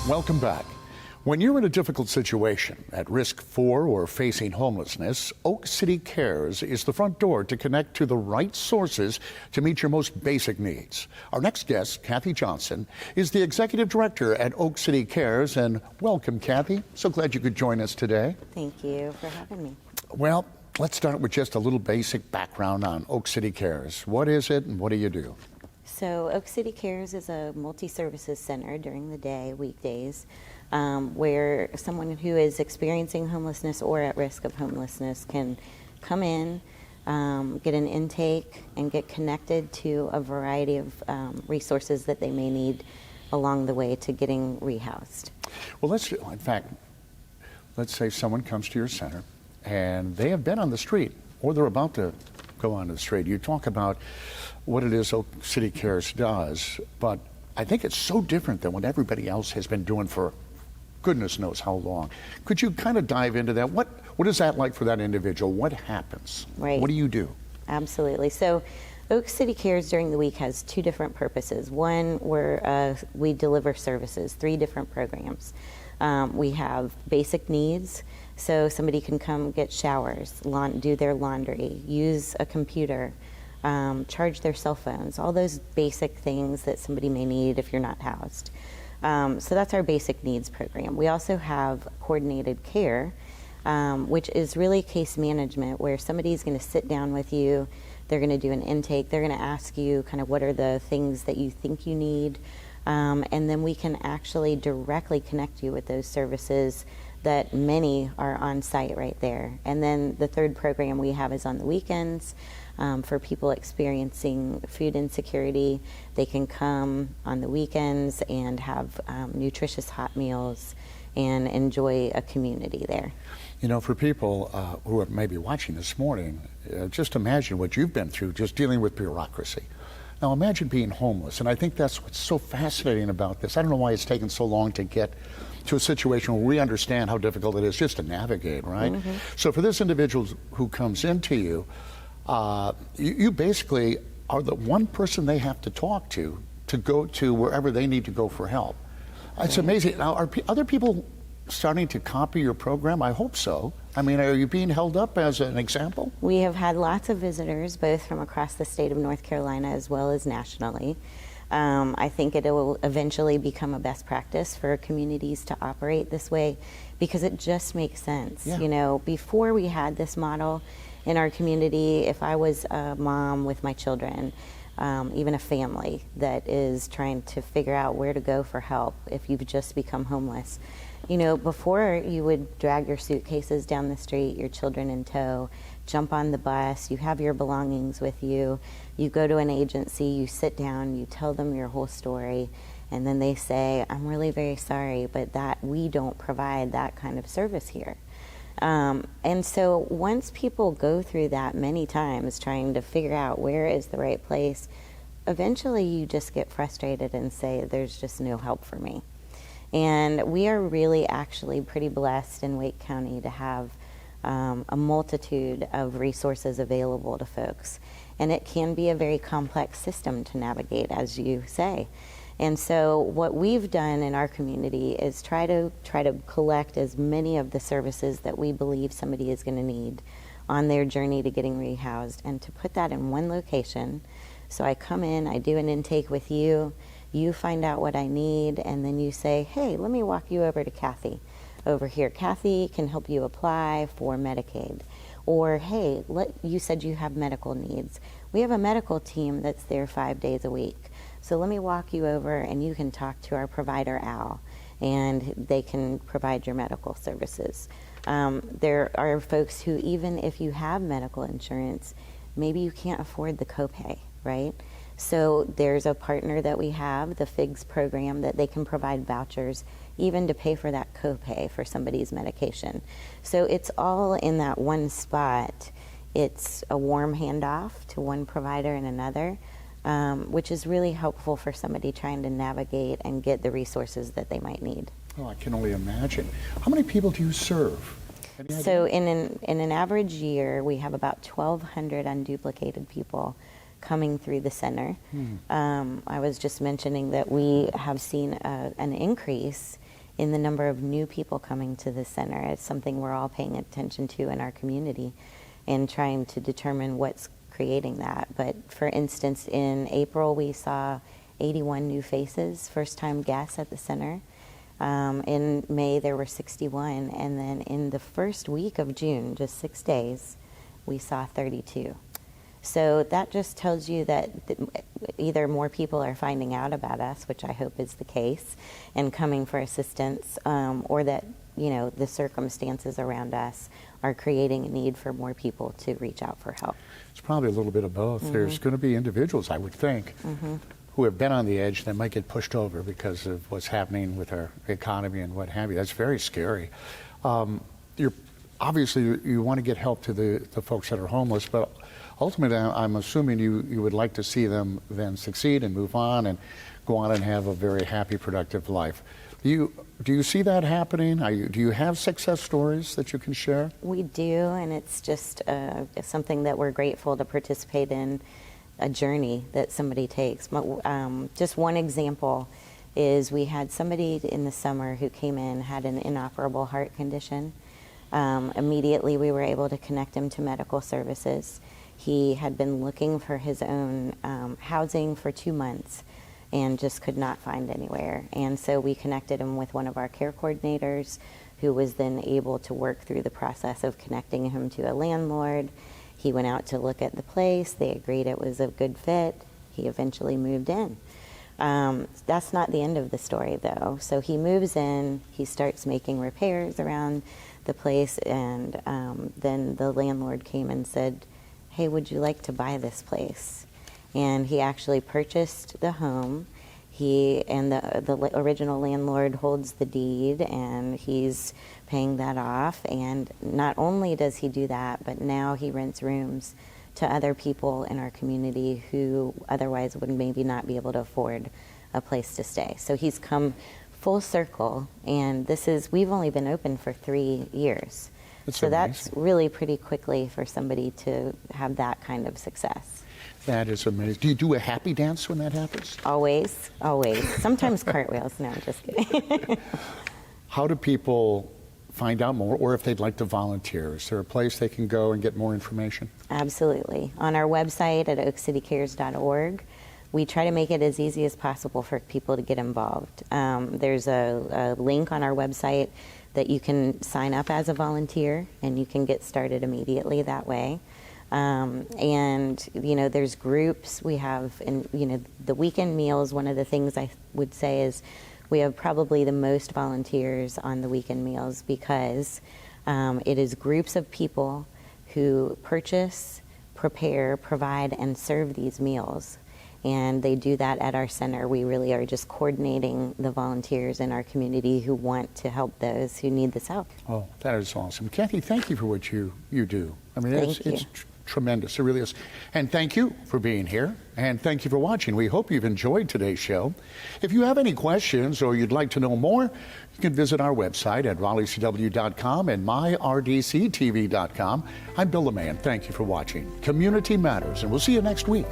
Welcome back. When you're in a difficult situation, at risk for or facing homelessness, Oak City Cares is the front door to connect to the right sources to meet your most basic needs. Our next guest, Kathy Johnson, is the executive director at Oak City Cares. And welcome, Kathy. So glad you could join us today. Thank you for having me. Well, let's start with just a little basic background on Oak City Cares. What is it and what do you do? So Oak City Cares is a multi-services center during the day, weekdays, where someone who is experiencing homelessness or at risk of homelessness can come in, get an intake, and get connected to a variety of resources that they may need along the way to getting rehoused. Well, let's say someone comes to your center and they have been on the street or they're about to go onto the street. You talk about what it is Oak City Cares does, but I think it's so different than what everybody else has been doing for goodness knows how long. Could you kind of dive into that? What is that like for that individual? What happens? Right. What do you do? Absolutely. So Oak City Cares during the week has two different purposes. One, where we deliver services, 3 different programs. We have basic needs, so somebody can come get showers, do their laundry, use a computer, charge their cell phones, all those basic things that somebody may need if you're not housed. So that's our basic needs program. We also have coordinated care, which is really case management, where somebody's going to sit down with you, they're going to do an intake, they're going to ask you kind of what are the things that you think you need, and then we can actually directly connect you with those services that many are on site right there. And then the third program we have is on the weekends. For people experiencing food insecurity, they can come on the weekends and have nutritious hot meals and enjoy a community there. You know, for people who are maybe watching this morning, just imagine what you've been through just dealing with bureaucracy. Now imagine being homeless, and I think that's what's so fascinating about this. I don't know why it's taken so long to get to a situation where we understand how difficult it is just to navigate, right? Mm-hmm. So for this individual who comes into you, you basically are the one person they have to talk to go to wherever they need to go for help. It's amazing. Now, are other people starting to copy your program? I hope so. I mean, are you being held up as an example? We have had lots of visitors, both from across the state of North Carolina as well as nationally. I think it will eventually become a best practice for communities to operate this way because it just makes sense. Yeah. You know, before we had this model in our community, if I was a mom with my children, even a family that is trying to figure out where to go for help if you've just become homeless, you know, before you would drag your suitcases down the street, your children in tow, jump on the bus, you have your belongings with you, you go to an agency, you sit down, you tell them your whole story, and then they say, I'm really very sorry, but that we don't provide that kind of service here. And so once people go through that many times trying to figure out where is the right place, eventually you just get frustrated and say, there's just no help for me. And we are really actually pretty blessed in Wake County to have a multitude of resources available to folks. And it can be a very complex system to navigate, as you say. And so what we've done in our community is try to collect as many of the services that we believe somebody is going to need on their journey to getting rehoused and to put that in one location. So I come in, I do an intake with you, you find out what I need, and then you say, hey, let me walk you over to Kathy over here. Kathy can help you apply for Medicaid. Or, hey, you said you have medical needs. We have a medical team that's there 5 days a week. So let me walk you over and you can talk to our provider, Al, and they can provide your medical services. There are folks who, even if you have medical insurance, maybe you can't afford the copay, right? So there's a partner that we have, the FIGS program, that they can provide vouchers even to pay for that copay for somebody's medication. So it's all in that one spot. It's a warm handoff to one provider and another, which is really helpful for somebody trying to navigate and get the resources that they might need. Oh, I can only imagine. How many people do you serve? So in an average year, we have about 1,200 unduplicated people coming through the center. I was just mentioning that we have seen an increase in the number of new people coming to the center. It's something we're all paying attention to in our community and trying to determine what's creating that. But for instance, in April, we saw 81 new faces, first-time guests at the center. In May, there were 61. And then in the first week of June, just 6 days, we saw 32. So that just tells you that either more people are finding out about us, which I hope is the case, and coming for assistance, or that, you know, the circumstances around us are creating a need for more people to reach out for help. It's probably a little bit of both. There's going to be individuals, I would think, who have been on the edge that might get pushed over because of what's happening with our economy and what have you. That's very scary. Obviously, you want to get help to the folks that are homeless, but ultimately, I'm assuming you would like to see them then succeed and move on and go on and have a very happy, productive life. Do you see that happening? Do you have success stories that you can share? We do, and it's just something that we're grateful to participate in, a journey that somebody takes. Just one example is we had somebody in the summer who came in, had an inoperable heart condition. Immediately, we were able to connect him to medical services. He had been looking for his own housing for 2 months and just could not find anywhere. And so we connected him with one of our care coordinators, who was then able to work through the process of connecting him to a landlord. He went out to look at the place. They agreed it was a good fit. He eventually moved in. That's not the end of the story, though. So he moves in, he starts making repairs around the place, and then the landlord came and said, "Hey, would you like to buy this place?" And he actually purchased the home. He and the original landlord holds the deed, and he's paying that off. And not only does he do that, but now he rents rooms to other people in our community who otherwise would maybe not be able to afford a place to stay. So he's come full circle, and we've only been open for 3 years. That's really pretty quickly for somebody to have that kind of success. That is amazing. Do you do a happy dance when that happens? Always, always. Sometimes cartwheels. No, I'm just kidding. How do people find out more, or if they'd like to volunteer? Is there a place they can go and get more information? Absolutely. On our website at oakcitycares.org, we try to make it as easy as possible for people to get involved. There's a link on our website that you can sign up as a volunteer, and you can get started immediately that way. And, you know, there's groups we have, and, you know, the weekend meals, one of the things I would say is we have probably the most volunteers on the weekend meals, because it is groups of people who purchase, prepare, provide, and serve these meals. And they do that at our center. We really are just coordinating the volunteers in our community who want to help those who need this help. Oh, that is awesome. Kathy, thank you for what you do. I mean, it's tremendous. It really is. And thank you for being here. And thank you for watching. We hope you've enjoyed today's show. If you have any questions or you'd like to know more, you can visit our website at RaleighCW.com and myrdctv.com. I'm Bill LeMay. Thank you for watching. Community Matters, and we'll see you next week.